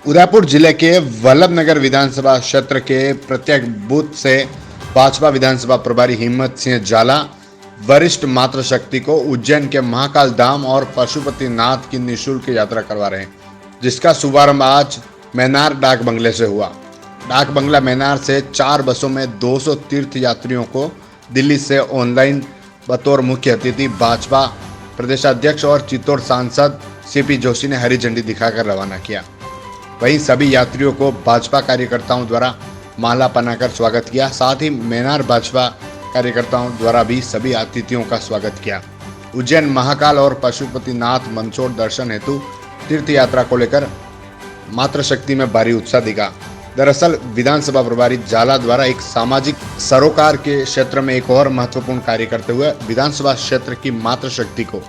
उदयपुर जिले के वल्लभनगर विधानसभा क्षेत्र के प्रत्येक बूथ से भाजपा विधानसभा प्रभारी हिम्मत सिंह जाला वरिष्ठ मातृशक्ति को उज्जैन के महाकाल धाम और पशुपतिनाथ की निःशुल्क यात्रा करवा रहे हैं, जिसका शुभारंभ आज मैनार डाक बंगले से हुआ। डाक बंगला मैनार से 4 बसों में 200 तीर्थ यात्रियों को दिल्ली से ऑनलाइन बतौर मुख्य अतिथि भाजपा प्रदेशाध्यक्ष और चित्तौड़ सांसद सीपी जोशी ने हरी झंडी दिखाकर रवाना किया। वहीं सभी यात्रियों को भाजपा कार्यकर्ताओं द्वारा माला पहनाकर स्वागत किया। साथ ही मैनार भाजपा कार्यकर्ताओं द्वारा भी सभी अतिथियों का स्वागत किया। उज्जैन महाकाल और पशुपतिनाथ मंदसौर दर्शन हेतु तीर्थ यात्रा को लेकर मातृशक्ति में भारी उत्साह दिखा। दरअसल विधानसभा प्रभारी जाला द्वारा एक सामाजिक सरोकार के क्षेत्र में एक और महत्वपूर्ण कार्य करते हुए विधानसभा क्षेत्र की मातृशक्ति को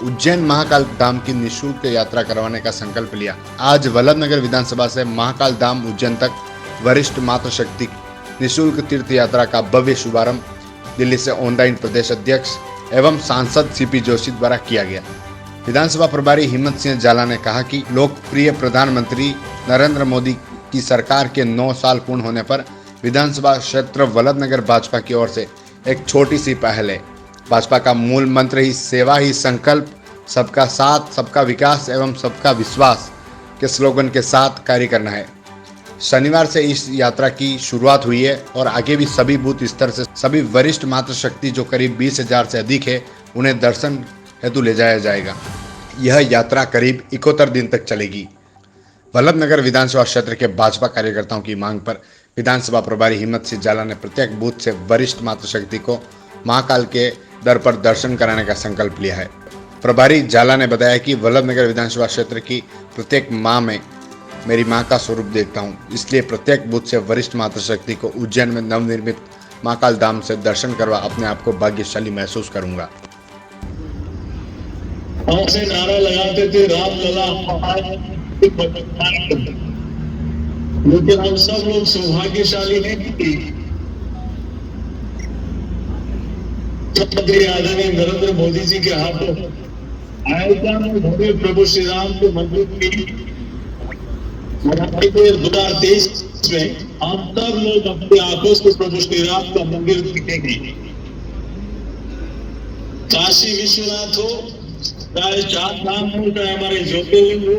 उज्जैन महाकाल धाम की निःशुल्क यात्रा करवाने का संकल्प लिया। आज वल्लभनगर विधानसभा से महाकाल धाम उज्जैन तक वरिष्ठ मातृशक्ति निःशुल्क तीर्थ यात्रा का भव्य शुभारंभ दिल्ली से ऑनलाइन प्रदेश अध्यक्ष एवं सांसद सीपी जोशी द्वारा किया गया। विधानसभा प्रभारी हिम्मत सिंह जाला ने कहा कि लोकप्रिय प्रधानमंत्री नरेंद्र मोदी की सरकार के 9 साल पूर्ण होने पर विधानसभा क्षेत्र वल्लभनगर भाजपा की ओर से एक छोटी सी पहल है। भाजपा का मूल मंत्र ही सेवा ही संकल्प, सबका साथ, सबका विकास एवं सबका विश्वास के स्लोगन के साथ कार्य करना है। शनिवार से इस यात्रा की शुरुआत हुई है और आगे भी सभी बूथ स्तर से सभी वरिष्ठ मातृशक्ति जो करीब 20,000 से अधिक है उन्हें दर्शन हेतु ले जाया जाएगा। यह यात्रा करीब 71 दिन तक चलेगी। वल्लभनगर विधानसभा क्षेत्र के भाजपा कार्यकर्ताओं की मांग पर विधानसभा प्रभारी हिम्मत सिंह जाला ने प्रत्येक बूथ से वरिष्ठ मातृशक्ति को महाकाल के दर पर दर्शन कराने का संकल्प लिया है। प्रभारी जाला ने बताया कि वल्लभनगर विधानसभा क्षेत्र की प्रत्येक माँ में मेरी माँ का स्वरूप देखता हूँ, इसलिए प्रत्येक बूथ से वरिष्ठ मातृशक्ति को उज्जैन में नवनिर्मित महाकाल धाम से दर्शन करवा अपने आप को भाग्यशाली महसूस करूंगा। से नारा लगाते थे राम लला, लेकिन हम सब लोग सौभाग्यशाली हैं कि आदरणीय नरेंद्र मोदी जी के हाथों अयोध्या में भव्य प्रभु श्री राम के मंदिर की 2023 में हम सब लोग अपनी आंखों से प्रभु श्री राम का मंदिर दिखेंगे। काशी विश्वनाथ हो, चाहे 4 धाम हो, चाहे हमारे ज्योतिर्लिंग हो,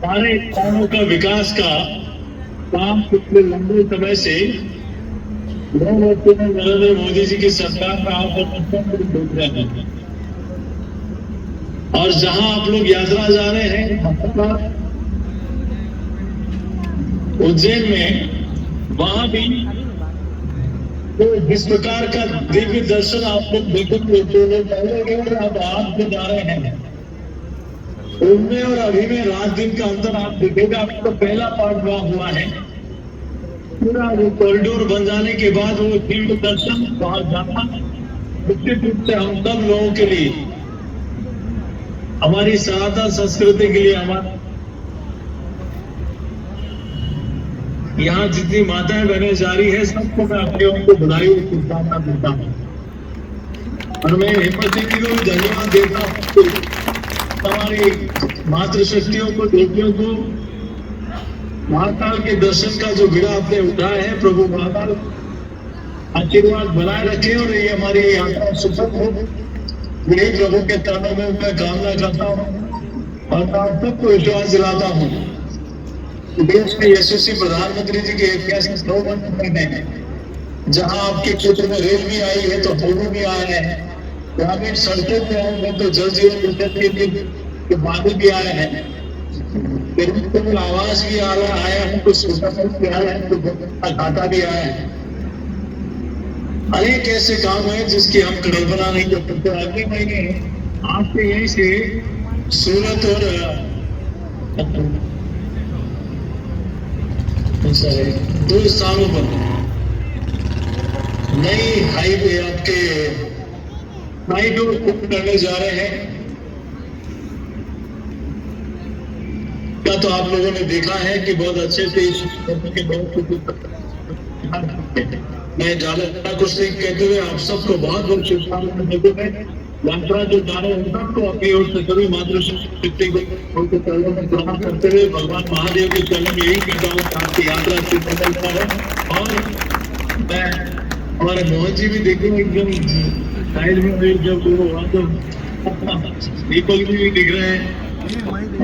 सारे स्थानों का विकास का काम पिछले लंबे समय से 2 वर्षों में नरेंद्र मोदी जी की सरकार का आप देख रहे हैं। और जहां आप लोग यात्रा जा रहे हैं उज्जैन में, वहां भी तो जिस प्रकार का दिव्य दर्शन आप लोग देखेंगे, जो लोग पहले गए अब आप जो जा रहे हैं उनमें और अभी में रात दिन का अंतर आप देखेगा। आपका पहला पार्ट वहां हुआ है, पूरा वो कॉरिडोर बन जाने के बाद वो दिव्य दर्शन वहां जाना निश्चित रूप से हम सब लोगों के लिए, हमारी सनातन संस्कृति के लिए, हमारे यहाँ जितनी माताएं बहनें जा रही है सबको मैं अपने उनको बधाई और शुभकामना देता हूँ। और मैं हिम्मत सिंह जी को भी धन्यवाद देता हूँ, हमारी मातृशक्तियों को, देवियों को महाकाल के दर्शन का जो बीड़ा आपने उठाया है, प्रभु महाकाल आशीर्वाद बनाए रखे और ये हमारी यात्रा सफल हो, यही प्रभु के चरणों में मैं कामना करता हूँ। और आप सबको विश्वास दिलाता हूँ देश के यशस्वी प्रधानमंत्री जी के ऐतिहासिक 100 वर्ष पूरे हैं, जहां आपके क्षेत्र में रेल भी आई है तो पुल भी आए हैं, ग्रामीण सड़कों पे आए हैं तो जल जीवन मिशन के बादल भी आए हैं, आवास भी आया है, कुछ भी आया है, तो घाटा भी आया है। अनेक ऐसे काम है जिसकी हम कल्पना नहीं कर सकते। अगले महीने आपके यहीं से सूरत और 2 स्थानों पर नई हाईवे आपके फ्लाईओवर करने जा रहे हैं। क्या तो आप लोगों ने देखा है कि बहुत अच्छे से मैं ज्यादा कुछ नहीं कहते हुए आप सबको बहुत बहुत शुभकामनाएं देते हैं। यात्रा जो जा रहे हैं सबको अपनी ओर से सभी मातृशक्ति को उनके चरणों में प्रणाम करते हुए भगवान महादेव के चरण में यही कहता हूँ कि आपकी यात्रा सुखमय रहे। और मैं हमारे मोहन जी भी देखे एकदम साइड में भी जब वो वहाँ तो दीपक जी भी दिख रहे हैं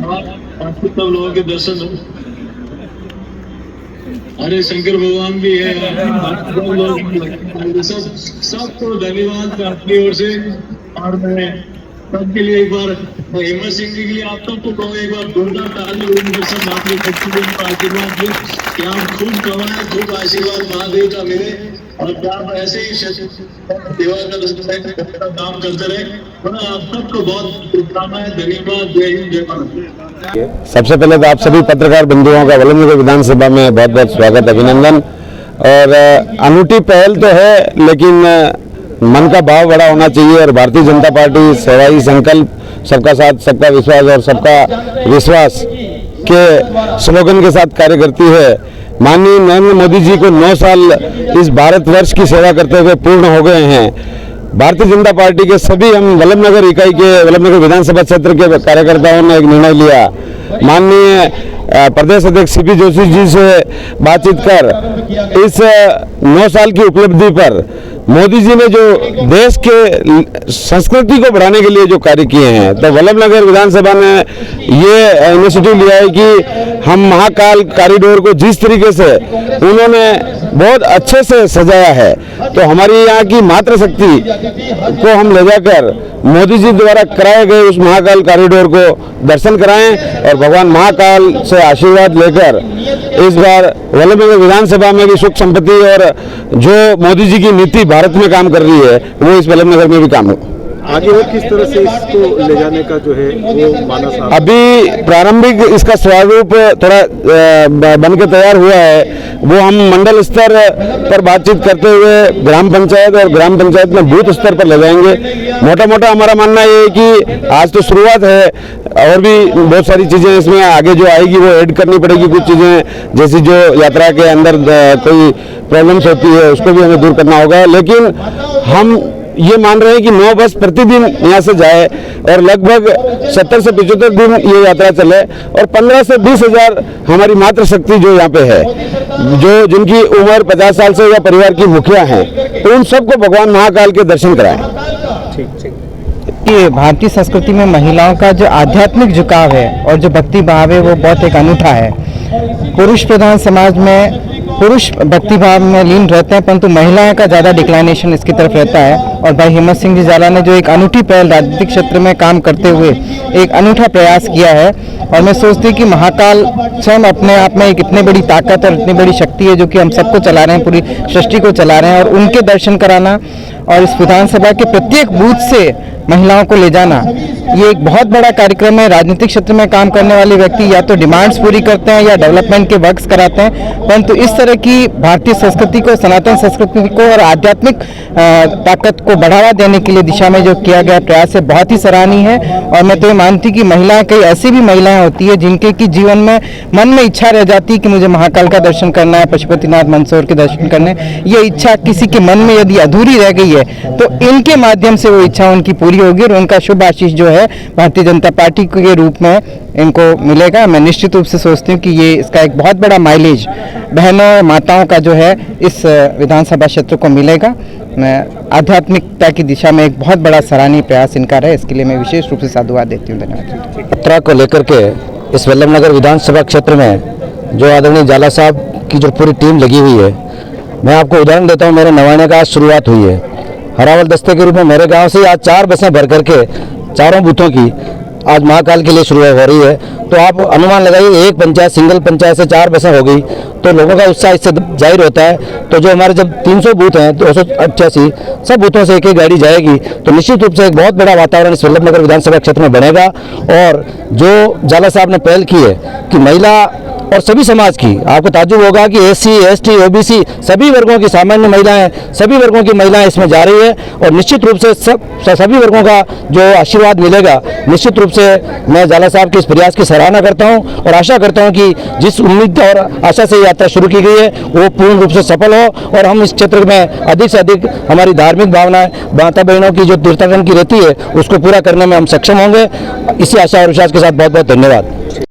और आपको सब लोगों के दर्शन हो। अरे शंकर भगवान भी है, सबको धन्यवाद अपनी ओर से। और मैं सबके लिए एक बार हेमंत सिंह जी के लिए आप सबको कहूँ एक बार जोरदार ताली उनके सब आपने आशीर्वाद दे कि आप खूब कमाए, खूब आशीर्वाद महादेव का मिले और आप ऐसे ही सेवा का काम करते रहे। आप सबको बहुत शुभकामनाएं, धन्यवाद, जय हिंद, जय भारत। सबसे पहले तो आप सभी पत्रकार बंधुओं का वल्लभनगर विधानसभा में बहुत बहुत स्वागत, अभिनंदन। और अनूठी पहल तो है, लेकिन मन का भाव बड़ा होना चाहिए। और भारतीय जनता पार्टी सेवाई संकल्प, सबका साथ सबका विश्वास और सबका विश्वास के स्लोगन के साथ कार्य करती है। माननीय नरेंद्र मोदी जी को 9 साल इस भारतवर्ष की सेवा करते हुए पूर्ण हो गए हैं। भारतीय जनता पार्टी के सभी हम वल्लभनगर इकाई के, वल्लभनगर विधानसभा क्षेत्र के कार्यकर्ताओं ने एक निर्णय लिया। माननीय प्रदेश अध्यक्ष सीपी जोशी जी से बातचीत कर इस 9 साल की उपलब्धि पर मोदी जी ने जो देश के संस्कृति को बढ़ाने के लिए जो कार्य किए हैं, तो वल्लभनगर विधानसभा ने ये इनिशिएटिव लिया है कि हम महाकाल कॉरिडोर को जिस तरीके से उन्होंने बहुत अच्छे से सजाया है, तो हमारी यहाँ की मातृशक्ति को हम ले जाकर मोदी जी द्वारा कराए गए उस महाकाल कॉरिडोर को दर्शन कराएं और भगवान महाकाल से आशीर्वाद लेकर इस बार वल्लभनगर विधानसभा में भी सुख संपत्ति और जो मोदी जी की नीति भारत में काम कर रही है वो इस वल्लभनगर में भी काम हो। आगे और किस तरह से इसको ले जाने का जो है वो मानस अभी प्रारंभिक इसका स्वरूप थोड़ा बन के तैयार हुआ है, वो हम मंडल स्तर पर बातचीत करते हुए ग्राम पंचायत और ग्राम पंचायत में बूथ स्तर पर ले जाएंगे। मोटा मोटा हमारा मानना ये है कि आज तो शुरुआत है, और भी बहुत सारी चीज़ें इसमें आगे जो आएगी वो ऐड करनी पड़ेगी। कुछ चीज़ें जैसी जो यात्रा के अंदर कोई प्रॉब्लम्स होती है उसको भी हमें दूर करना होगा, लेकिन हम ये मान रहे हैं कि 9 बस प्रतिदिन यहाँ से जाए और लगभग 70 से 75 दिन ये यात्रा चले और 15 से 20 हज़ार हमारी मातृशक्ति जो यहाँ पे है, जो जिनकी उम्र 50 साल से या परिवार की मुखिया हैं, तो उन सबको भगवान महाकाल के दर्शन कराएं। कि भारतीय संस्कृति में महिलाओं का जो आध्यात्मिक झुकाव है और जो भक्ति भाव है वो बहुत एक अनूठा है। पुरुष प्रधान समाज में पुरुष भक्ति भाव में लीन रहते हैं, परंतु महिलाओं का ज़्यादा डिक्लाइनेशन इसकी तरफ रहता है। और भाई हिम्मत सिंह जी जाला ने जो एक अनूठी पहल राजनीतिक क्षेत्र में काम करते हुए एक अनूठा प्रयास किया है, और मैं सोचती हूँ कि महाकाल स्वयं अपने आप में एक इतनी बड़ी ताकत और इतनी बड़ी शक्ति है जो कि हम सबको चला रहे हैं, पूरी सृष्टि को चला रहे हैं, और उनके दर्शन कराना और इस विधानसभा के प्रत्येक बूथ से महिलाओं को ले जाना, ये एक बहुत बड़ा कार्यक्रम है। राजनीतिक क्षेत्र में काम करने वाले व्यक्ति या तो डिमांड्स पूरी करते हैं या डेवलपमेंट के वर्क्स कराते हैं, परंतु इस तरह की भारतीय संस्कृति को, सनातन संस्कृति को और आध्यात्मिक ताकत को बढ़ावा देने के लिए दिशा में जो किया गया प्रयास है बहुत ही सराहनीय है। और मैं तो ये मानती कि महिलाएं, कई ऐसी भी महिलाएं होती है जिनके की जीवन में मन में इच्छा रह जाती है कि मुझे महाकाल का दर्शन करना है, पशुपतिनाथ मंदसौर के दर्शन करने, ये इच्छा किसी के मन में यदि अधूरी रह गई है तो इनके माध्यम से वो इच्छा उनकी पूरी होगी और उनका शुभ आशीष जो है भारतीय जनता पार्टी के रूप में इनको मिलेगा। मैं निश्चित रूप से सोचती हूँ कि ये इसका एक बहुत बड़ा माइलेज बहनों और माताओं का जो है इस विधानसभा क्षेत्र को मिलेगा। मैं आध्यात्मिकता की दिशा में एक बहुत बड़ा सराहनीय प्रयास इनका रहा है, इसके लिए मैं विशेष रूप से साधुवाद देती हूँ। धन्यवाद। यात्रा को लेकर के इस वल्लभनगर विधानसभा क्षेत्र में जो आदरणीय जाला साहब की जो पूरी टीम लगी हुई है, मैं आपको उदाहरण देता हूँ। मेरे नवाने का आज शुरुआत हुई है। हरावल दस्ते के रूप में मेरे गांव से आज 4 बसें भर करके चारों बूथों की आज महाकाल के लिए शुरुआत हो रही है। तो आप अनुमान लगाइए, एक पंचायत, सिंगल पंचायत से 4 बसें हो गई तो लोगों का उत्साह इससे जाहिर होता है। तो जो हमारे जब 300 बूथ हैं, 288 सब बूथों से एक एक गाड़ी जाएगी, तो निश्चित रूप से एक बहुत बड़ा वातावरण इस वल्लभनगर विधानसभा क्षेत्र में बनेगा। और जो जाला साहब ने पहल की है कि महिला और सभी समाज की, आपको ताज्जुब होगा कि SC, ST, OBC सभी वर्गों की, सामान्य महिलाएं, सभी वर्गों की महिलाएं इसमें जा रही है और निश्चित रूप से सभी वर्गों का जो आशीर्वाद मिलेगा, निश्चित रूप से मैं जाला साहब के इस प्रयास की सराहना सराहना करता हूं और आशा करता हूं कि जिस उम्मीद और आशा से यात्रा शुरू की गई है वो पूर्ण रूप से सफल हो और हम इस क्षेत्र में अधिक से अधिक हमारी धार्मिक भावनाएं माता बहनों की जो तीर्थाटन की रहती है उसको पूरा करने में हम सक्षम होंगे। इसी आशा और विश्वास के साथ बहुत बहुत धन्यवाद।